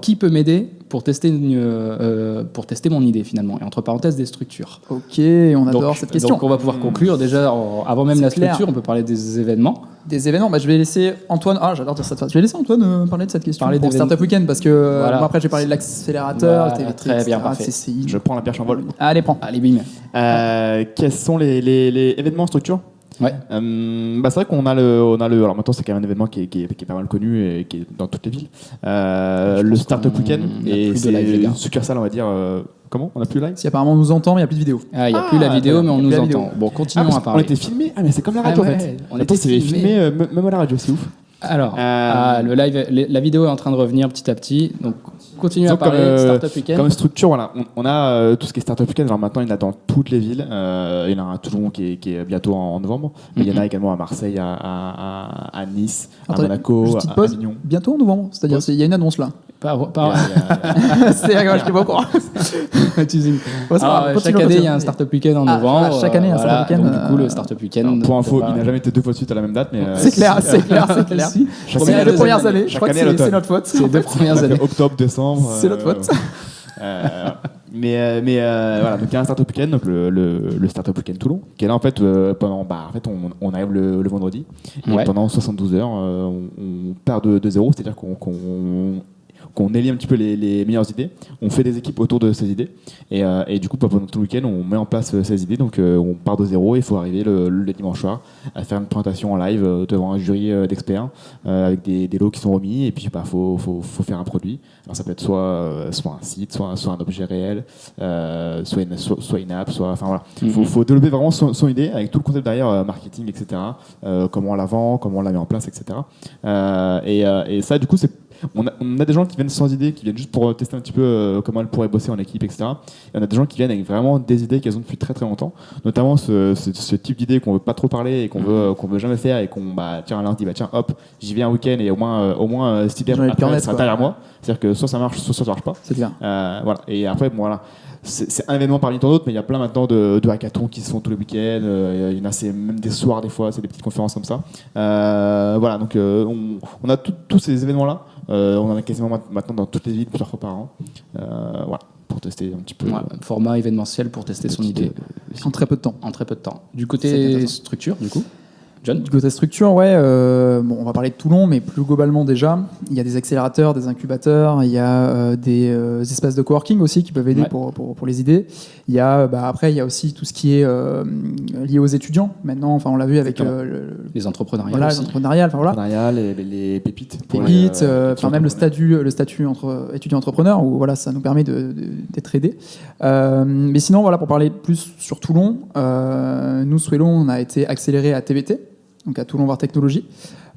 qui peut m'aider pour tester mon idée finalement, et entre parenthèses des structures. Ok, on adore Donc, cette question. Donc on va pouvoir conclure déjà, avant même C'est la clair. structure, on peut parler des événements. Des événements, je vais laisser Antoine. Ah, j'adore dire ça. Je vais laisser Antoine parler de cette question Parler pour d'événements. Startup Weekend parce que Voilà. moi après j'ai parlé de l'accélérateur, Voilà, TVT, très bien, etc., parfait. CCI. Je prends la perche en vol. Allez, prends. Allez, bim. Quels sont les événements en structure? Ouais. C'est vrai qu'on a le. Alors maintenant, c'est quand même un événement qui est pas mal connu et qui est dans toutes les villes. Le Startup Weekend. il y a Et plus de live, les c'est gars. une succursale, on va dire. Comment? On n'a plus live? Si apparemment on nous entend, mais il n'y a plus de vidéo. Ah, il n'y a plus la vidéo, mais on il y a nous plus la entend. vidéo. Bon, continuons parce à qu'on parler. était filmé. Ah, mais c'est comme la radio Ah ouais, en fait. on Attends, était c'est filmé. même à la radio, c'est ouf. Alors, le live, la vidéo est en train de revenir petit à petit. Donc, continue à Donc, parler de Startup Weekend. Comme structure, voilà, on a tout ce qui est Startup Weekend. Alors maintenant, il y en a dans toutes les villes. Il y en a un à Toulon qui est bientôt en novembre. Mais il y en a également à Marseille, à Nice, à Attendez, Monaco, juste petite à pause. Avignon. Bientôt en novembre, c'est-à-dire il y a une annonce là. C'est je suis pas au courant. Teasing. Ouais, ça va, Alors, continue, chaque année, il y a continue. un Startup Weekend en Ah, novembre. voilà, chaque année, il y a un Startup Weekend, Donc, du coup, le Startup Weekend. Pour info, c'est il pas- n'a jamais été 2 fois de suite à la même date. Mais C'est clair, c'est clair. Si. Chaque C'est année, les deux premières années. Je chaque crois que année à l'automne. c'est notre faute. C'est les 2 premières années. Octobre, décembre. C'est notre faute. Voilà, donc il y a un Startup Weekend, donc le Startup Weekend Toulon, qui est là en fait on arrive le vendredi, et Ouais. pendant 72 heures, on part de zéro, c'est-à-dire qu'on élit un petit peu les meilleures idées, on fait des équipes autour de ces idées, et du coup pendant tout le week-end on met en place ces idées, donc on part de zéro, il faut arriver le dimanche soir à faire une présentation en live devant un jury d'experts avec des lots qui sont remis, et puis faut faire un produit. Alors ça peut être soit un site, soit un objet réel, soit une app, enfin voilà. Faut développer vraiment son idée avec tout le concept derrière, marketing, etc. Comment on la vend, comment on la met en place, etc. Et ça, du coup, on a des gens qui viennent sans idée, qui viennent juste pour tester un petit peu comment elles pourraient bosser en équipe, etc. Et on a des gens qui viennent avec vraiment des idées qu'elles ont depuis très très longtemps, notamment ce type d'idées qu'on veut pas trop parler et qu'on veut jamais faire, et tiens, Alain se dit tiens hop, j'y vais un week-end et au moins cette idée J'en ai le après, cœur elle net, sera quoi. derrière moi. C'est-à-dire que soit ça marche, soit ça marche pas. C'est clair. Voilà. Et après, voilà. C'est un événement parmi tant d'autres, mais il y a plein maintenant de hackathons qui se font tous les week-ends. Il y en a, c'est même des soirs, des fois, c'est des petites conférences comme ça. Voilà, donc on a tous ces événements-là. On en a quasiment maintenant dans toutes les villes, plusieurs fois par an. Voilà, pour tester un petit peu. Ouais, format événementiel pour tester son idée En très peu de temps. en très peu de temps. Du C'est côté intéressant. structure, du coup, John. Du côté structure, on va parler de Toulon, mais plus globalement déjà, il y a des accélérateurs, des incubateurs, il y a des espaces de coworking aussi qui peuvent aider Ouais. pour les idées. Il y a, après, il y a aussi tout ce qui est lié aux étudiants. Maintenant, enfin, on l'a vu avec Les entrepreneuriats voilà, aussi. l'entrepreneuriat, enfin voilà. Partenariat, les pépites. pour Pépites, les, enfin même le statut entre étudiant-entrepreneur, où voilà, ça nous permet d'être aidés. Mais sinon, voilà, pour parler plus sur Toulon, nous, Swello, on a été accéléré à TVT, donc à Toulon Var Technologies.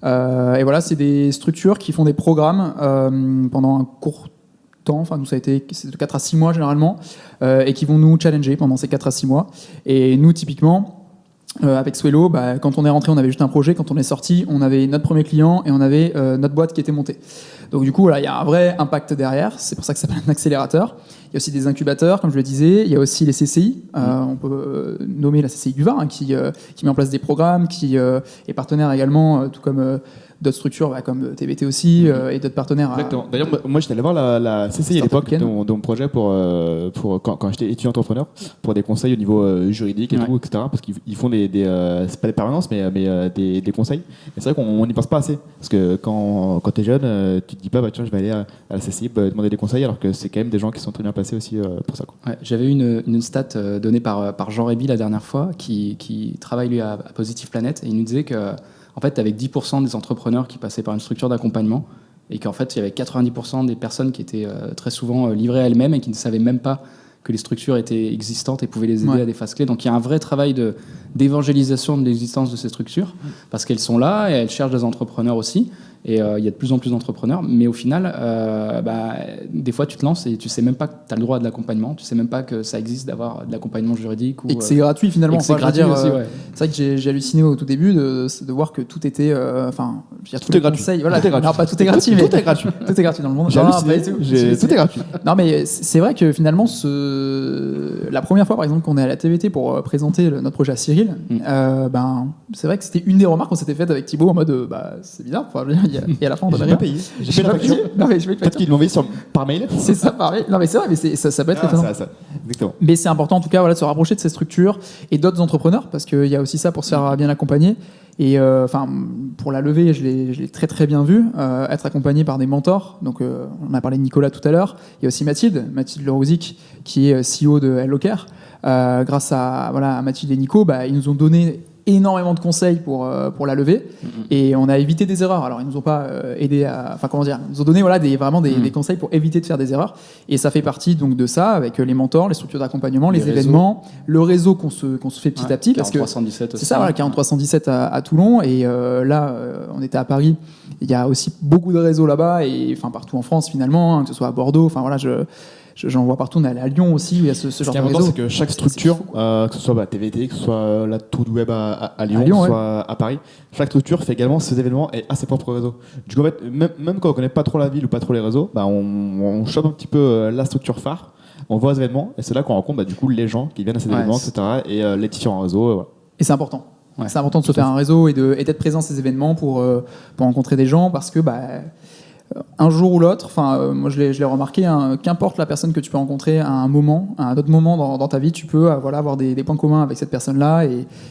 Et voilà, c'est des structures qui font des programmes pendant un court temps, enfin nous ça a été c'est de 4 à 6 mois généralement, et qui vont nous challenger pendant ces 4 à 6 mois. Et nous, typiquement, avec Swello, quand on est rentré, on avait juste un projet. Quand on est sorti, on avait notre premier client et on avait notre boîte qui était montée. Donc du coup, voilà, il y a un vrai impact derrière. C'est pour ça que ça s'appelle un accélérateur. Il y a aussi des incubateurs, comme je le disais. Il y a aussi les CCI. On peut nommer la CCI du Var, hein, qui met en place des programmes, qui est partenaire également, tout comme d'autres structures comme TVT aussi, et d'autres partenaires. Exactement. D'ailleurs, moi j'étais allé voir la CCI à l'époque Startup Weekend. de mon projet pour quand j'étais étudiant entrepreneur, pour des conseils au niveau juridique et Ouais. tout, etc. Parce qu'ils font c'est pas des permanences, mais des conseils. Et c'est vrai qu'on n'y pense pas assez. Parce que quand tu es jeune, tu te dis pas, tiens, je vais aller à la CCI demander des conseils, alors que c'est quand même des gens qui sont très bien placés aussi pour ça. Quoi. Ouais, j'avais eu une stat donnée par Jean Réby la dernière fois, qui travaille lui à Positive Planet, et il nous disait que en fait, avec 10% des entrepreneurs qui passaient par une structure d'accompagnement, et qu'en fait, il y avait 90% des personnes qui étaient très souvent livrées à elles-mêmes et qui ne savaient même pas que les structures étaient existantes et pouvaient les aider Ouais. à des phases clés. Donc il y a un vrai travail d'évangélisation de l'existence de ces structures, parce qu'elles sont là et elles cherchent des entrepreneurs aussi. Et il y a de plus en plus d'entrepreneurs, mais au final, des fois tu te lances et tu sais même pas que tu as le droit à de l'accompagnement, tu sais même pas que ça existe d'avoir de l'accompagnement juridique. Et que c'est gratuit finalement. et que c'est Enfin, je veux gratuit dire, aussi, ouais. C'est vrai que j'ai halluciné au tout début de voir que tout était. Tout est gratuit. Voilà, Tout est gratuit. non, pas tout est gratuit, mais Tout est gratuit. tout est gratuit dans le monde. J'ai Non, halluciné. pas du tout. Tout est gratuit. Non, mais c'est vrai que finalement, la première fois, par exemple, qu'on est à la TVT pour présenter notre projet à Cyril, c'est vrai que c'était une des remarques qu'on s'était faites avec Thibaut en mode c'est bizarre. Enfin, il et à la fin on donne J'ai rien. pas payé. J'ai J'ai fait la pas facture. payé. Non mais je vais te Peut-être qu'ils l'ont envoyé par mail. C'est ça, pareil. Non, mais c'est vrai, mais ça peut être étonnant. Ça. Exactement. Mais c'est important en tout cas voilà, de se rapprocher de ces structures et d'autres entrepreneurs parce qu'il y a aussi ça pour se faire bien accompagner. Et enfin, pour la levée, je l'ai très très bien vu, être accompagné par des mentors. Donc, on a parlé de Nicolas tout à l'heure. Il y a aussi Mathilde Lerouzic, qui est CEO de Hellocare. Grâce à Mathilde et Nico, ils nous ont donné énormément de conseils pour la levée et on a évité des erreurs. Alors ils nous ont pas aidé à, ils nous ont donné des conseils pour éviter de faire des erreurs et ça fait partie donc de ça avec les mentors, les structures d'accompagnement, les événements, le réseau qu'on se fait petit à petit parce que 4317 aussi. c'est ça, voilà, 4317 à Toulon et là on était à Paris. Il y a aussi beaucoup de réseaux là-bas et enfin partout en France finalement, que ce soit à Bordeaux. Enfin voilà, j'en vois partout. On est allé à Lyon aussi où il y a ce genre de réseau. C'est que chaque structure, que ce soit TVT, que ce soit la Tour du Web à Lyon, que ce soit à Paris, chaque structure fait également ses événements et a ses propres réseaux. Du coup, en fait, même quand on connaît pas trop la ville ou pas trop les réseaux, on chope un petit peu la structure phare, on voit les événements et c'est là qu'on rencontre du coup les gens qui viennent à ces événements, etc. et les différents réseaux. Voilà. Et c'est important. Ouais. C'est important de se faire un réseau et d'être présent à ces événements pour rencontrer des gens parce que un jour ou l'autre, moi je l'ai remarqué, qu'importe la personne que tu peux rencontrer à un autre moment dans ta vie, tu peux avoir des points communs avec cette personne-là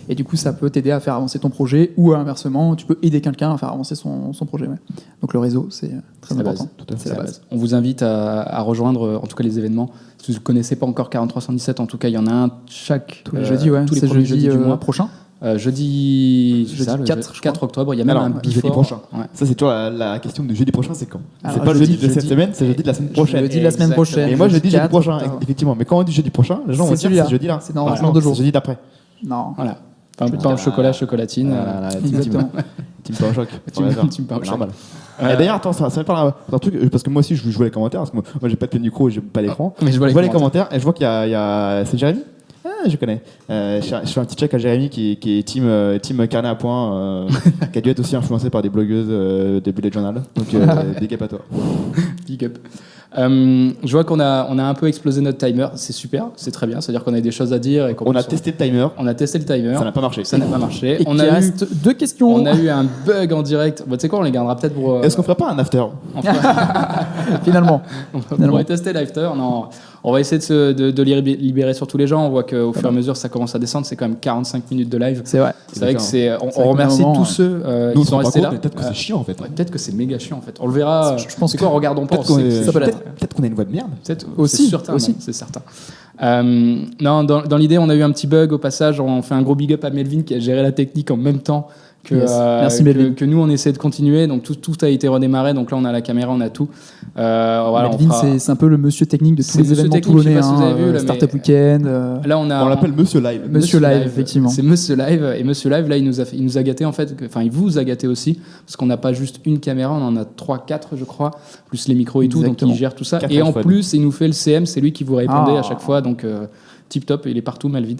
et du coup ça peut t'aider à faire avancer ton projet ou inversement, tu peux aider quelqu'un à faire avancer son projet. Ouais. Donc le réseau, c'est très important. C'est la base. On vous invite à rejoindre en tout cas les événements. Si vous ne connaissez pas encore 4317, en tout cas il y en a un tous les jeudis, tous les premiers jeudis du mois prochain. Jeudi 4 octobre, il y a même un jeudi prochain. Ouais. Ça, c'est toujours la question de jeudi prochain, c'est quand? C'est pas jeudi de cette semaine, c'est jeudi de la semaine prochaine. Jeudi de la semaine prochaine. Et moi, je dis jeudi prochain, effectivement. Mais quand on dit jeudi prochain, les gens vont dire c'est jeudi là. C'est dans 2 jours. C'est jeudi d'après. Non. Voilà. Pain au chocolat, chocolatine. Exactement. Team pain au choc. Team pain au choc. Normal. D'ailleurs, attends, ça me parle d'un truc, parce que moi aussi, je vois les commentaires, parce que moi, j'ai pas de micro et j'ai pas d'écran. Mais je vois les commentaires et je vois qu'il y a. C'est Jérémy? Ah, je connais. Je fais un petit check à Jérémy qui est team carnet à points, qui a dû être aussi influencé par des blogueuses des bullet journal. Donc, big up à toi. Big up. Je vois qu'on a un peu explosé notre timer. C'est super, c'est très bien. C'est-à-dire qu'on a des choses à dire. Et on a testé le timer. Ça n'a pas marché. Et il reste 2 questions. On a eu un bug en direct. Tu sais quoi, on les gardera peut-être pour. Est-ce qu'on ferait pas un after? Finalement. On pourrait tester l'after. Non. On va essayer de les libérer sur tous les gens. On voit qu'au fur et à mesure, ça commence à descendre. C'est quand même 45 minutes de live. C'est vrai. C'est vrai que on remercie tous ceux qui sont restés là. Peut-être que c'est chiant en fait. Peut-être que c'est méga chiant en fait. On le verra. Je pense c'est quoi, regardons pas. Peut-être qu'on a une voix de merde. Peut-être aussi. C'est certain. Non, dans l'idée, on a eu un petit bug au passage. On fait un gros big up à Melvin qui a géré la technique en même temps Merci Melvin. que nous on essaie de continuer, donc tout a été redémarré, donc là on a la caméra, on a tout. Voilà, Melvin c'est un peu le monsieur technique de tous les événements toulonnais, Startup Weekend. Là on l'appelle Monsieur Live. Monsieur Live, effectivement. C'est Monsieur Live, et Monsieur Live là il nous a gâté en fait, enfin il vous a gâté aussi parce qu'on n'a pas juste une caméra, on en a 3-4 je crois, plus les micros et tout, donc il gère tout ça, et en plus il nous fait le CM, c'est lui qui vous répondait à chaque fois, donc tip top, il est partout Melvin.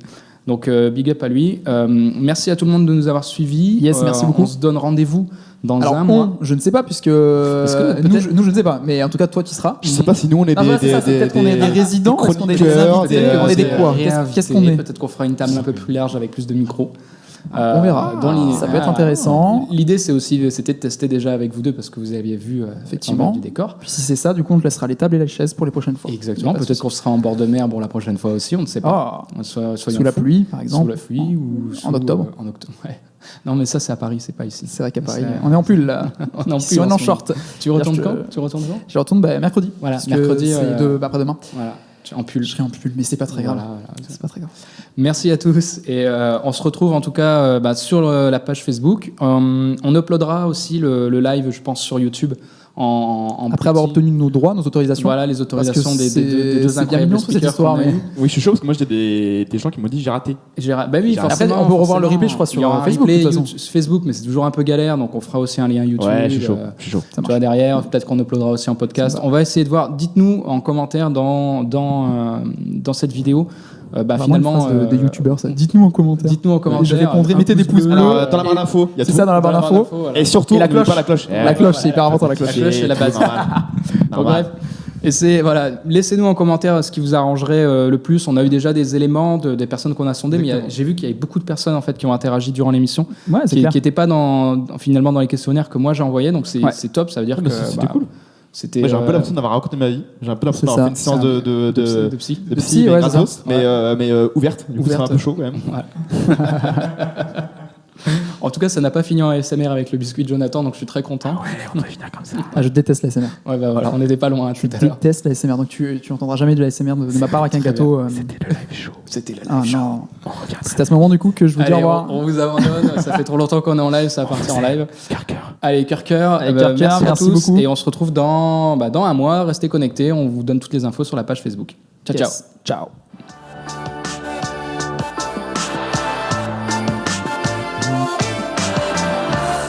Donc big up à lui. Merci à tout le monde de nous avoir suivis. Yes, merci beaucoup. On se donne rendez-vous dans un mois. Je ne sais pas puisque nous je ne sais pas, mais en tout cas toi tu seras. Je ne sais pas si nous on est peut-être qu'on est des résidents, est-ce qu'on est des invités, on est des quoi? Qu'est-ce qu'on est? Peut-être qu'on fera une table un peu plus large avec plus de micros. On verra. Ça peut être intéressant. L'idée c'était de tester déjà avec vous deux parce que vous aviez vu effectivement du décor. Puis si c'est ça, du coup on te laissera les tables et les chaises pour les prochaines fois. Exactement. Peut-être qu'on sera en bord de mer pour la prochaine fois aussi, on ne sait pas. Sous la pluie par exemple. Sous la pluie ou en octobre. Ouais. Non mais ça c'est à Paris, c'est pas ici. C'est vrai qu'à Paris, on est en pull là. On est en short. Tu retournes quand? Tu retournes quand? Je retourne mercredi. Voilà, mercredi. C'est après-demain. Voilà. En pull. Je serai en pull, mais c'est pas très grave. C'est pas très grave. Merci à tous et on se retrouve en tout cas sur la page Facebook. On uploadera aussi le live, je pense, sur YouTube. Après avoir obtenu nos droits, nos autorisations. Voilà, les autorisations des deux incroyables cette histoire. Mais... Oui, je suis chaud parce que moi j'ai des gens qui m'ont dit j'ai raté. Bah oui, après on peut revoir le replay, je crois, sur Facebook. Facebook, mais c'est toujours un peu galère, donc on fera aussi un lien YouTube. Ouais, je suis chaud. Ça marche. Derrière, peut-être qu'on uploadera aussi en podcast. On va essayer de voir. Dites-nous en commentaire dans cette vidéo. Finalement des youtubeurs, ça. Dites-nous en commentaire. Je répondrai, mettez des pouces bleus. Dans la barre d'infos, c'est ça, dans la barre d'infos. Et surtout, la cloche. La cloche, c'est hyper important, la cloche. La cloche, c'est la base. Bref. Et c'est voilà, laissez-nous en commentaire ce qui vous arrangerait le plus. On a eu déjà des éléments des personnes qu'on a sondées, mais j'ai vu qu'il y avait beaucoup de personnes en fait qui ont interagi durant l'émission, Ouais, c'est qui clair. n'étaient pas finalement dans les questionnaires que moi j'ai envoyés. Donc c'est top, ça veut dire que c'était cool. C'était. Moi, j'ai un peu l'impression d'avoir raconté ma vie. J'ai un peu l'impression C'est d'avoir fait une ça. séance de psy. de psy, mais ouais, c'est gratos, ça. mais ouverte. Du coup, c'est un peu chaud quand même. En tout cas, ça n'a pas fini en ASMR avec le biscuit de Jonathan, donc je suis très content. On doit finir comme ça. Ah, je déteste l'ASMR. Ouais, bah voilà, on n'était pas loin tout à Je l'heure. déteste l'ASMR. Donc tu entendras jamais de l'ASMR de ma part avec un Très gâteau. C'était le live show. C'était la Ah live show. non. C'est à ce moment du coup que je vous dis au Allez, revoir. on vous abandonne. Ça fait trop longtemps qu'on est en live, ça va partir en live. Cœur. Allez, cœur. Allez, cœur, Merci à merci tous. beaucoup. Et on se retrouve dans un mois. Restez connectés. On vous donne toutes les infos sur la page Facebook. Ciao, ciao. Yes. Ciao.